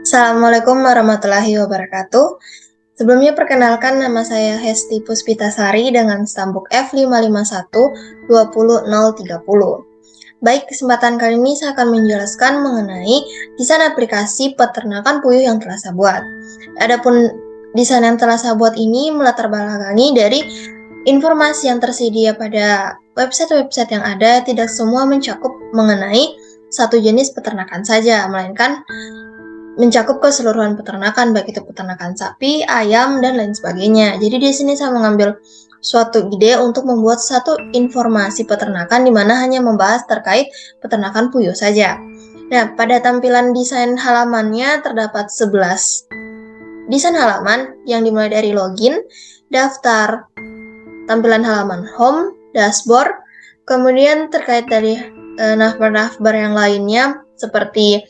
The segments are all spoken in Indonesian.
Assalamualaikum warahmatullahi wabarakatuh. Sebelumnya perkenalkan nama saya Hesti Puspitasari dengan stambuk F551-20030. Baik, kesempatan kali ini saya akan menjelaskan mengenai desain aplikasi peternakan puyuh yang telah saya buat. Adapun desain yang telah saya buat ini melatar belakangi dari informasi yang tersedia pada website-website yang ada, tidak semua mencakup mengenai satu jenis peternakan saja, melainkan mencakup keseluruhan peternakan, baik itu peternakan sapi, ayam, dan lain sebagainya. Jadi di sini saya mengambil suatu ide untuk membuat satu informasi peternakan di mana hanya membahas terkait peternakan puyuh saja. Nah, pada tampilan desain halamannya terdapat 11 desain halaman yang dimulai dari login, daftar, tampilan halaman home, dashboard, kemudian terkait dari navbar-navbar yang lainnya seperti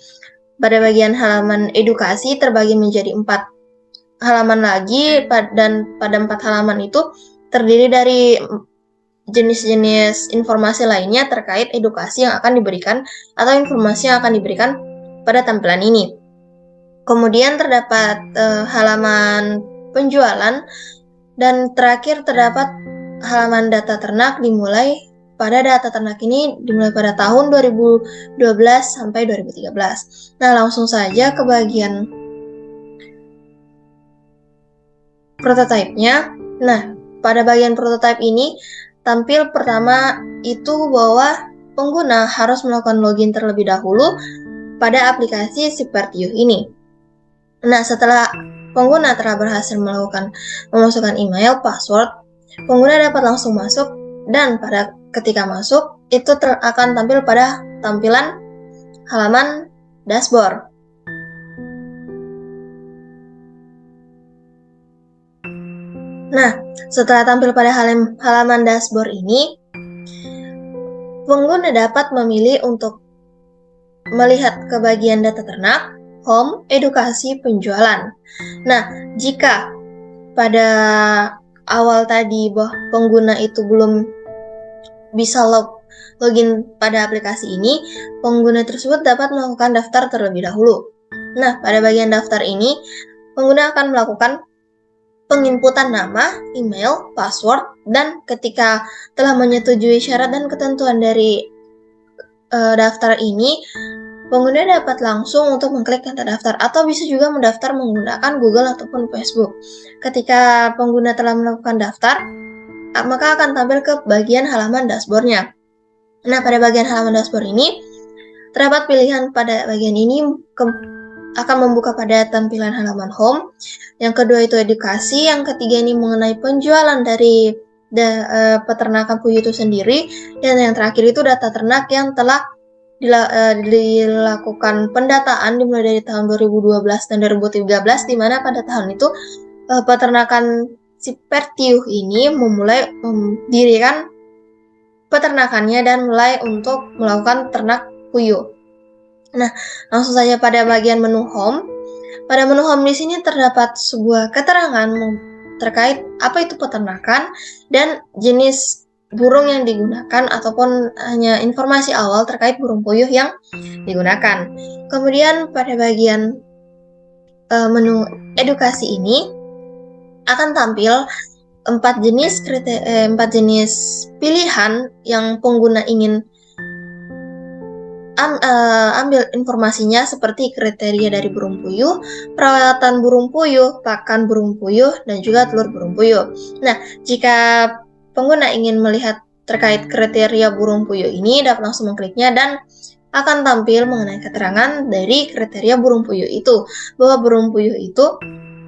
pada bagian halaman edukasi terbagi menjadi 4 halaman lagi, dan pada 4 halaman itu terdiri dari jenis-jenis informasi lainnya terkait edukasi yang akan diberikan atau informasi yang akan diberikan pada tampilan ini. Kemudian terdapat halaman penjualan, dan terakhir terdapat halaman data ternak dimulai pada data ternak ini dimulai pada tahun 2012 sampai 2013. Nah, langsung saja ke bagian prototipe-nya. Nah, pada bagian prototipe ini tampil pertama itu bahwa pengguna harus melakukan login terlebih dahulu pada aplikasi si Pertiuh ini. Nah, setelah pengguna telah berhasil memasukkan email, password, pengguna dapat langsung masuk, dan ketika masuk itu akan tampil pada tampilan halaman dashboard. Nah, setelah tampil pada halaman dashboard ini, pengguna dapat memilih untuk melihat ke bagian data ternak, home, edukasi, penjualan. Nah, jika pada awal tadi bahwa pengguna itu belum bisa login pada aplikasi ini, pengguna tersebut dapat melakukan daftar terlebih dahulu. Nah, pada bagian daftar ini, pengguna akan melakukan penginputan nama, email, password, dan ketika telah menyetujui syarat dan ketentuan dari daftar ini, pengguna dapat langsung untuk mengklik kata daftar, atau bisa juga mendaftar menggunakan Google ataupun Facebook. Ketika pengguna telah melakukan daftar, maka akan tampil ke bagian halaman dashboard-nya. Nah, pada bagian halaman dashboard ini, terdapat pilihan pada bagian ini akan membuka pada tampilan halaman home. Yang kedua itu edukasi, yang ketiga ini mengenai penjualan dari peternakan puyuh itu sendiri, dan yang terakhir itu data ternak yang telah dilakukan pendataan dimulai dari tahun 2012 dan 2013, di mana pada tahun itu peternakan si Pertiuh ini memulai mendirikan peternakannya dan mulai untuk melakukan ternak puyuh. Nah, langsung saja pada bagian menu home. Pada menu home di sini terdapat sebuah keterangan terkait apa itu peternakan dan jenis burung yang digunakan, ataupun hanya informasi awal terkait burung puyuh yang digunakan. Kemudian pada bagian menu edukasi ini akan tampil 4 jenis pilihan yang pengguna ingin ambil informasinya, seperti kriteria dari burung puyuh, perawatan burung puyuh, pakan burung puyuh, dan juga telur burung puyuh. Nah, jika pengguna ingin melihat terkait kriteria burung puyuh ini, dapat langsung mengkliknya dan akan tampil mengenai keterangan dari kriteria burung puyuh itu, bahwa burung puyuh itu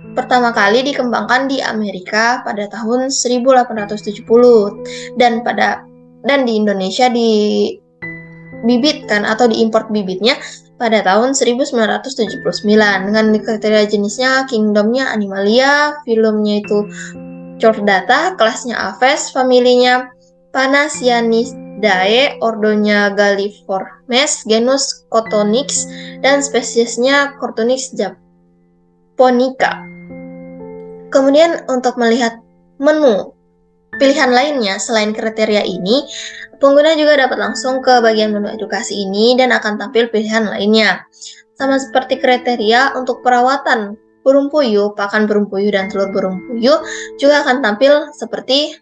pertama kali dikembangkan di Amerika pada tahun 1870 dan di Indonesia dibibitkan atau diimpor bibitnya pada tahun 1979 dengan kriteria jenisnya kingdomnya Animalia, filumnya itu Chordata, kelasnya Aves, familinya Panaceanidae, ordonya Galliformes, genus Cotonyx, dan spesiesnya Cotonyx japonica. Kemudian untuk melihat menu pilihan lainnya selain kriteria ini, Pengguna juga dapat langsung ke bagian menu edukasi ini dan akan tampil pilihan lainnya. Sama seperti kriteria untuk perawatan burung puyuh, pakan burung puyuh, dan telur burung puyuh juga akan tampil seperti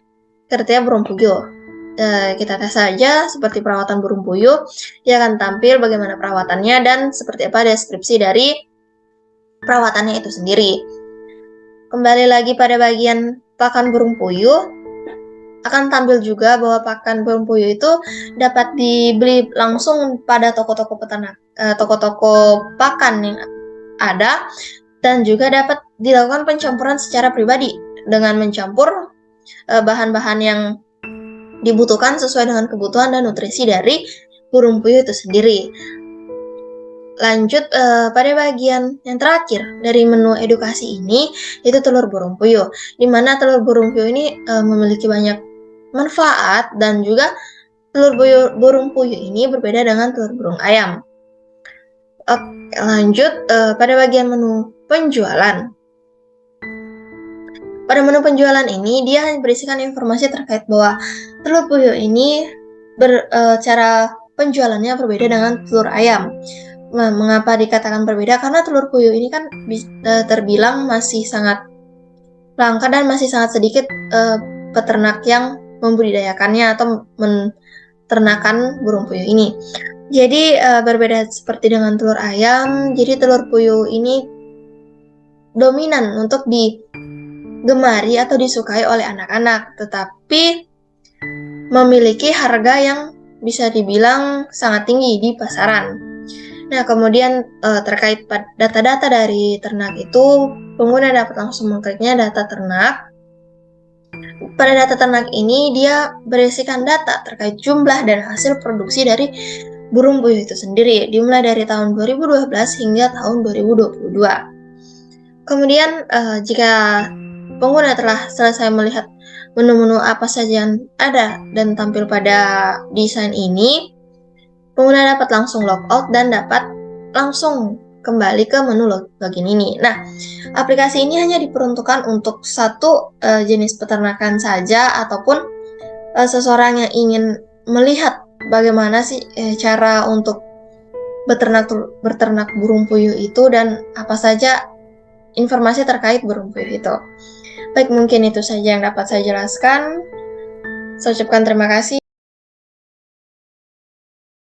kriteria burung puyuh. Kita tes saja seperti perawatan burung puyuh, dia akan tampil bagaimana perawatannya dan seperti apa deskripsi dari perawatannya itu sendiri. Kembali lagi pada bagian pakan burung puyuh, akan tampil juga bahwa pakan burung puyuh itu dapat dibeli langsung pada toko-toko peternak, toko-toko pakan yang ada, dan juga dapat dilakukan pencampuran secara pribadi dengan mencampur bahan-bahan yang dibutuhkan sesuai dengan kebutuhan dan nutrisi dari burung puyuh itu sendiri. Lanjut pada bagian yang terakhir dari menu edukasi ini, yaitu telur burung puyuh, di mana telur burung puyuh ini memiliki banyak manfaat dan juga telur burung puyuh ini berbeda dengan telur burung ayam. Oke, lanjut pada bagian menu penjualan. Pada menu penjualan ini, dia hanya berisikan informasi terkait bahwa telur puyuh ini cara penjualannya berbeda dengan telur ayam. Mengapa dikatakan berbeda? Karena telur puyuh ini kan terbilang masih sangat langka dan masih sangat sedikit peternak yang membudidayakannya atau menternakan burung puyuh ini. Jadi berbeda seperti dengan telur ayam, jadi telur puyuh ini dominan untuk digemari atau disukai oleh anak-anak, tetapi memiliki harga yang bisa dibilang sangat tinggi di pasaran. Nah, kemudian terkait data-data dari ternak itu, pengguna dapat langsung mengkliknya data ternak. Pada data ternak ini, dia berisikan data terkait jumlah dan hasil produksi dari burung puyuh itu sendiri, dimulai dari tahun 2012 hingga tahun 2022. Kemudian, jika pengguna telah selesai melihat menu-menu apa saja yang ada dan tampil pada desain ini, pengguna dapat langsung logout dan dapat langsung kembali ke menu login ini. Nah, aplikasi ini hanya diperuntukkan untuk satu jenis peternakan saja ataupun seseorang yang ingin melihat bagaimana sih cara untuk berternak burung puyuh itu dan apa saja informasi terkait burung puyuh itu. Baik, mungkin itu saja yang dapat saya jelaskan. Saya ucapkan terima kasih.